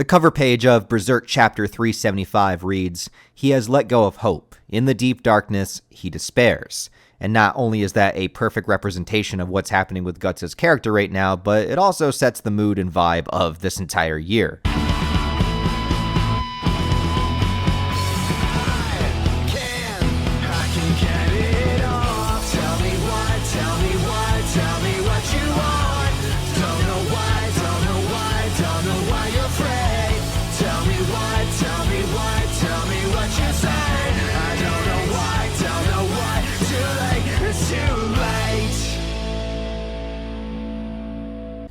The cover page of Berserk chapter 375 reads, "He has let go of hope. In the deep darkness, he despairs." And not only is that a perfect representation of what's happening with Guts' character right now, but it also sets the mood and vibe of this entire year.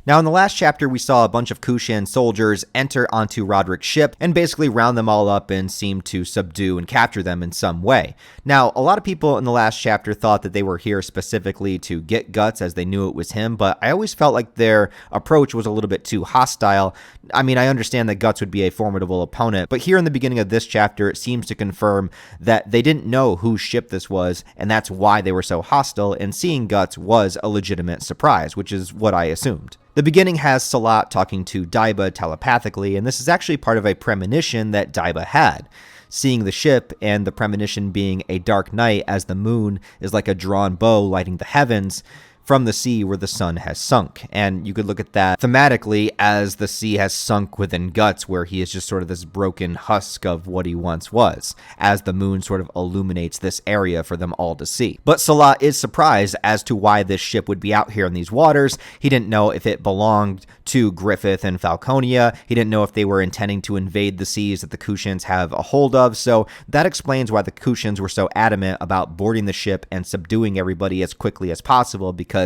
Now, in the last chapter, we saw a bunch of Kushan soldiers enter onto Roderick's ship and basically round them all up and seem to subdue and capture them in some way. Now, a lot of people in the last chapter thought that they were here specifically to get Guts, as they knew it was him, but I always felt like their approach was a little bit too hostile. I mean, I understand that Guts would be a formidable opponent, but here in the beginning of this chapter, it seems to confirm that they didn't know whose ship this was, and that's why they were so hostile, and seeing Guts was a legitimate surprise, which is what I assumed. The beginning has Salat talking to Daiba telepathically, and this is actually part of a premonition that Daiba had. Seeing the ship and the premonition being a dark night as the moon is like a drawn bow lighting the heavens from the sea where the sun has sunk. And you could look at that thematically as the sea has sunk within Guts, where he is just sort of this broken husk of what he once was, as the moon sort of illuminates this area for them all to see. But Salat is surprised as to why this ship would be out here in these waters. He didn't know if it belonged to Griffith and Falconia. He didn't know if they were intending to invade the seas that the Kushans have a hold of. So that explains why the Kushans were so adamant about boarding the ship and subduing everybody as quickly as possible, because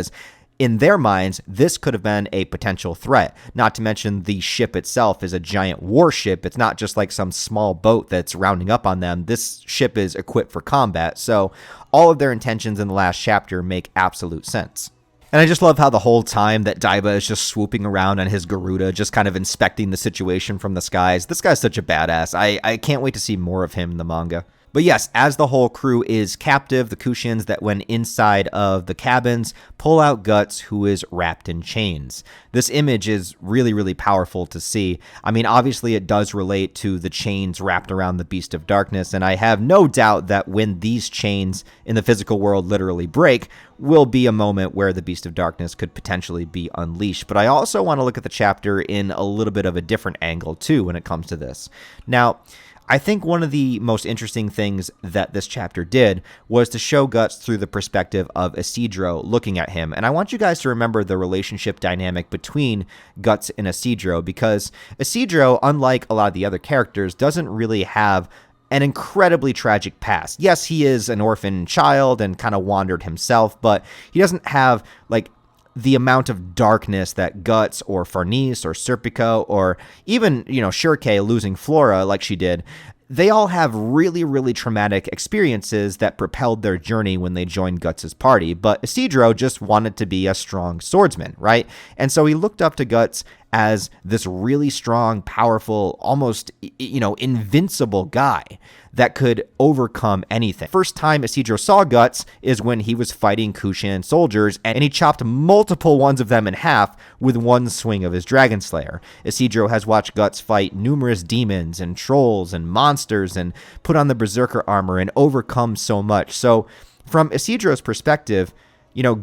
in their minds, this could have been a potential threat. Not to mention the ship itself is a giant warship. It's not just like some small boat that's rounding up on them. This ship is equipped for combat. So all of their intentions in the last chapter make absolute sense. And I just love how the whole time that Daiba is just swooping around on his Garuda, just kind of inspecting the situation from the skies. This guy's such a badass. I can't wait to see more of him in the manga. But yes, as the whole crew is captive, the Kushans that went inside of the cabins pull out Guts, who is wrapped in chains. This image is really, really powerful to see. I mean, obviously it does relate to the chains wrapped around the Beast of Darkness, and I have no doubt that when these chains in the physical world literally break, will be a moment where the Beast of Darkness could potentially be unleashed. But I also want to look at the chapter in a little bit of a different angle too when it comes to this. Now, I think one of the most interesting things that this chapter did was to show Guts through the perspective of Isidro looking at him. And I want you guys to remember the relationship dynamic between Guts and Isidro, because Isidro, unlike a lot of the other characters, doesn't really have an incredibly tragic past. Yes, he is an orphan child and kind of wandered himself, but he doesn't have like the amount of darkness that Guts or Farnese or Serpico or even, Shurkei losing Flora like she did. They all have really, really traumatic experiences that propelled their journey when they joined Guts' party, but Isidro just wanted to be a strong swordsman, right? And so he looked up to Guts as this really strong, powerful, almost, invincible guy that could overcome anything. First time Isidro saw Guts is when he was fighting Kushan soldiers, and he chopped multiple ones of them in half with one swing of his Dragon Slayer. Isidro has watched Guts fight numerous demons and trolls and monsters and put on the Berserker armor and overcome so much. So from Isidro's perspective,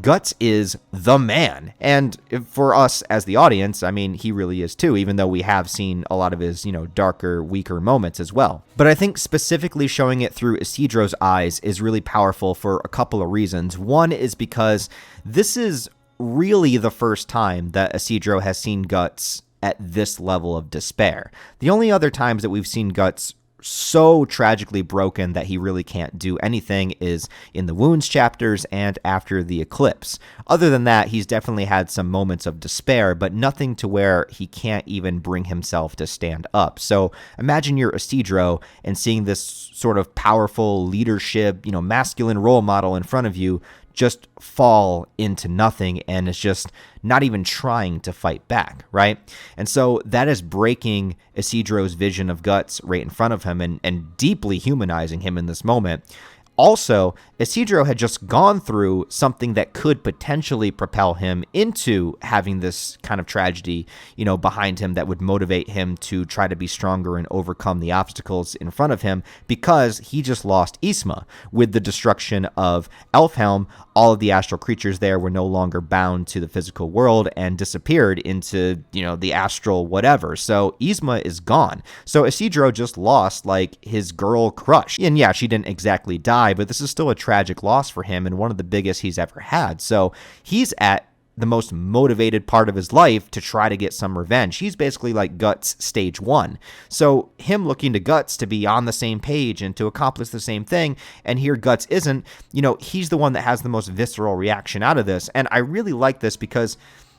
Guts is the man. And for us as the audience, I mean, he really is too, even though we have seen a lot of his, darker, weaker moments as well. But I think specifically showing it through Isidro's eyes is really powerful for a couple of reasons. One is because this is really the first time that Isidro has seen Guts at this level of despair. The only other times that we've seen Guts so tragically broken that he really can't do anything is in the Wounds chapters and after the Eclipse. Other than that, he's definitely had some moments of despair, but nothing to where he can't even bring himself to stand up. So imagine you're Isidro and seeing this sort of powerful leadership, masculine role model in front of you just fall into nothing and is just not even trying to fight back, right? And so that is breaking Isidro's vision of Guts right in front of him and deeply humanizing him in this moment. Also, Isidro had just gone through something that could potentially propel him into having this kind of tragedy, behind him that would motivate him to try to be stronger and overcome the obstacles in front of him, because he just lost Isma. With the destruction of Elfhelm, all of the astral creatures there were no longer bound to the physical world and disappeared into, the astral whatever. So Isma is gone. So Isidro just lost, his girl crush. And yeah, she didn't exactly die, but this is still a tragic loss for him and one of the biggest he's ever had. So he's at the most motivated part of his life to try to get some revenge. He's basically like Guts stage 1. So him looking to Guts to be on the same page and to accomplish the same thing, and here Guts isn't, he's the one that has the most visceral reaction out of this. And I really like this because,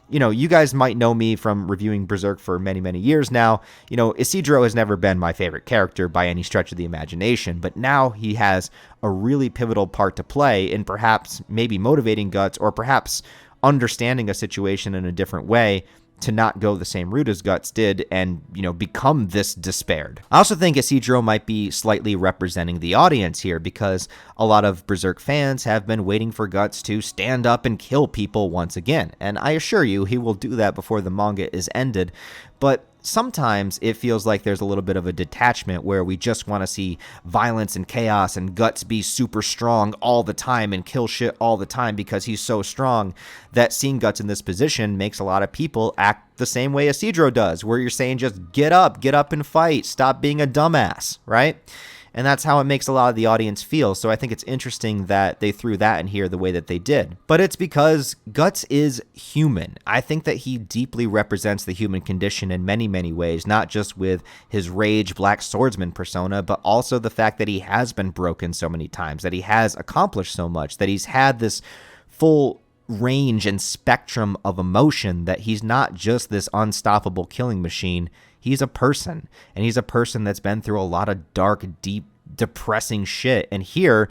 you guys might know me from reviewing Berserk for many, many years now. Isidro has never been my favorite character by any stretch of the imagination, but now he has a really pivotal part to play in perhaps maybe motivating Guts, or perhaps understanding a situation in a different way to not go the same route as Guts did and, become this despaired. I also think Isidro might be slightly representing the audience here, because a lot of Berserk fans have been waiting for Guts to stand up and kill people once again. And I assure you, he will do that before the manga is ended. But sometimes it feels like there's a little bit of a detachment where we just want to see violence and chaos and Guts be super strong all the time and kill shit all the time because he's so strong, that seeing Guts in this position makes a lot of people act the same way Isidro does, where you're saying just get up and fight, stop being a dumbass, right? And that's how it makes a lot of the audience feel. So I think it's interesting that they threw that in here the way that they did. But it's because Guts is human. I think that he deeply represents the human condition in many, many ways, not just with his rage black swordsman persona, but also the fact that he has been broken so many times, that he has accomplished so much, that he's had this full range and spectrum of emotion, that he's not just this unstoppable killing machine. He's a person, and he's a person that's been through a lot of dark, deep, depressing shit. And here,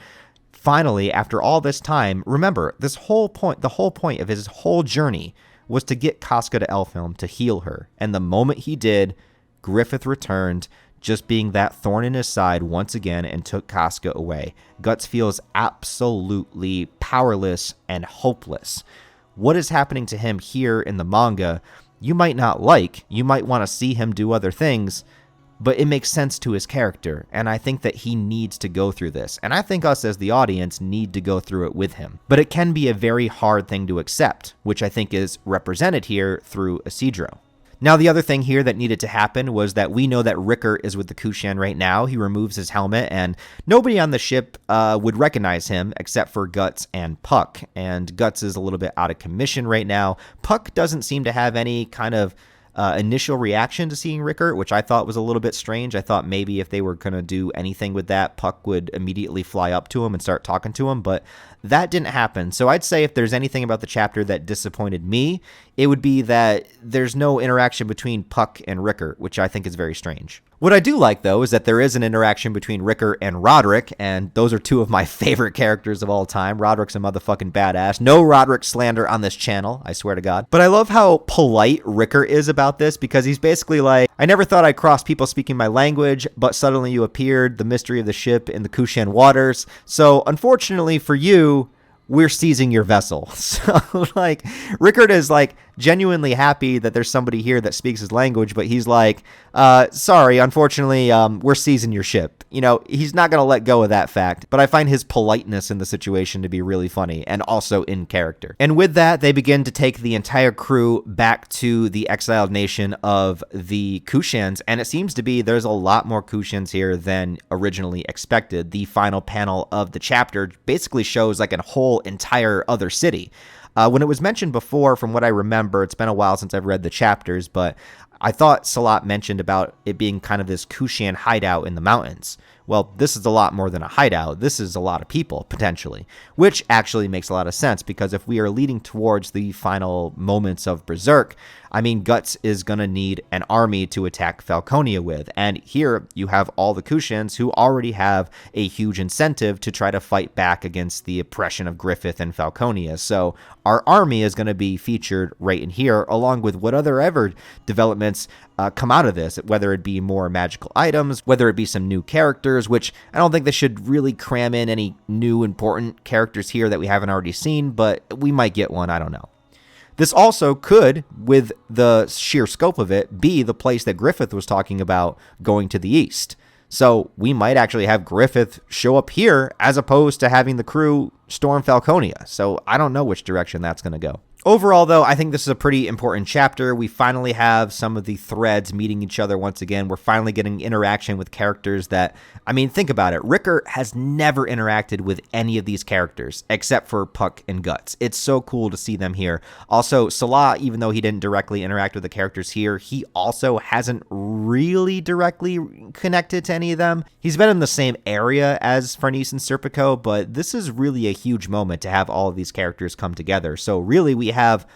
finally, after all this time, remember, the whole point of his whole journey was to get Casca to Elfhelm to heal her. And the moment he did, Griffith returned, just being that thorn in his side once again, and took Casca away. Guts feels absolutely powerless and hopeless. What is happening to him here in the manga, you might not like, you might want to see him do other things, but it makes sense to his character, and I think that he needs to go through this, and I think us as the audience need to go through it with him. But it can be a very hard thing to accept, which I think is represented here through Isidro. Now, the other thing here that needed to happen was that we know that Ricker is with the Kushan right now. He removes his helmet, and nobody on the ship would recognize him except for Guts and Puck. And Guts is a little bit out of commission right now. Puck doesn't seem to have any kind of initial reaction to seeing Ricker, which I thought was a little bit strange. I thought maybe if they were going to do anything with that, Puck would immediately fly up to him and start talking to him, but that didn't happen. So I'd say if there's anything about the chapter that disappointed me, it would be that there's no interaction between Puck and Ricker, which I think is very strange. What I do like, though, is that there is an interaction between Ricker and Roderick, and those are two of my favorite characters of all time. Roderick's a motherfucking badass. No Roderick slander on this channel, I swear to God. But I love how polite Ricker is about this, because he's basically like, I never thought I'd cross people speaking my language, but suddenly you appeared, the mystery of the ship in the Kushan waters. So, unfortunately for you, we're seizing your vessel. So, like, Rickard is, like, genuinely happy that there's somebody here that speaks his language, but he's like, sorry, unfortunately, we're seizing your ship. You know, he's not going to let go of that fact, but I find his politeness in the situation to be really funny and also in character. And with that, they begin to take the entire crew back to the exiled nation of the Kushans, and it seems to be there's a lot more Kushans here than originally expected. The final panel of the chapter basically shows like a whole entire other city. When it was mentioned before, from what I remember, it's been a while since I've read the chapters, but I thought Salat mentioned about it being kind of this Kushan hideout in the mountains. Well, this is a lot more than a hideout. This is a lot of people, potentially, which actually makes a lot of sense, because if we are leading towards the final moments of Berserk, I mean, Guts is going to need an army to attack Falconia with, and here you have all the Kushans who already have a huge incentive to try to fight back against the oppression of Griffith and Falconia, so our army is going to be featured right in here, along with whatever developments improvements come out of this, whether it be more magical items, whether it be some new characters, which I don't think they should really cram in any new important characters here that we haven't already seen, but we might get one, I don't know. This also could, with the sheer scope of it, be the place that Griffith was talking about going to the east. So we might actually have Griffith show up here as opposed to having the crew storm Falconia. So I don't know which direction that's going to go. Overall, though, I think this is a pretty important chapter. We finally have some of the threads meeting each other once again. We're finally getting interaction with characters that, I mean, think about it. Ricker has never interacted with any of these characters except for Puck and Guts. It's so cool to see them here. Also, Salah, even though he didn't directly interact with the characters here, he also hasn't really directly connected to any of them. He's been in the same area as Farnese and Serpico, but this is really a huge moment to have all of these characters come together. So really, we have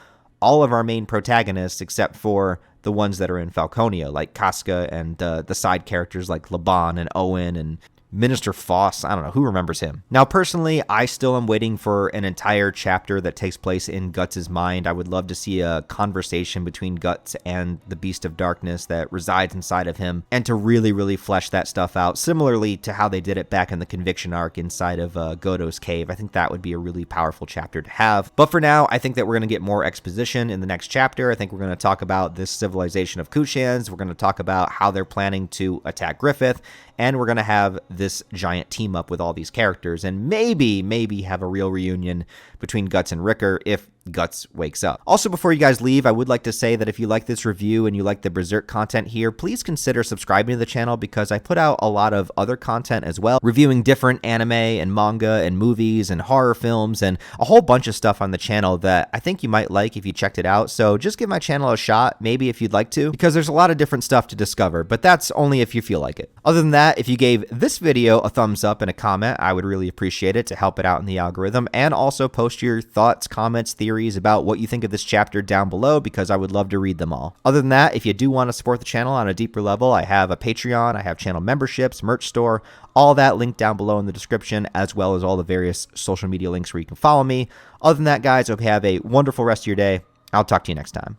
all of our main protagonists except for the ones that are in Falconia, like Casca and the side characters like Laban and Owen and Minister Foss. I don't know, who remembers him? Now, personally, I still am waiting for an entire chapter that takes place in Guts' mind. I would love to see a conversation between Guts and the Beast of Darkness that resides inside of him, and to really, really flesh that stuff out, similarly to how they did it back in the Conviction arc inside of Godo's Cave. I think that would be a really powerful chapter to have. But for now, I think that we're going to get more exposition in the next chapter. I think we're going to talk about this civilization of Kushans. We're going to talk about how they're planning to attack Griffith, and we're going to have this giant team up with all these characters, and maybe have a real reunion between Guts and Ricker if Guts wakes up. Also, before you guys leave, I would like to say that if you like this review and you like the Berserk content here, please consider subscribing to the channel, because I put out a lot of other content as well, reviewing different anime and manga and movies and horror films and a whole bunch of stuff on the channel that I think you might like if you checked it out. So just give my channel a shot, maybe if you'd like to, because there's a lot of different stuff to discover, but that's only if you feel like it. Other than that, if you gave this video a thumbs up and a comment, I would really appreciate it to help it out in the algorithm, and also post your thoughts, comments, theories about what you think of this chapter down below, because I would love to read them all. Other than that, if you do want to support the channel on a deeper level, I have a Patreon, I have channel memberships, merch store, all that linked down below in the description, as well as all the various social media links where you can follow me. Other than that, guys, I hope you have a wonderful rest of your day. I'll talk to you next time.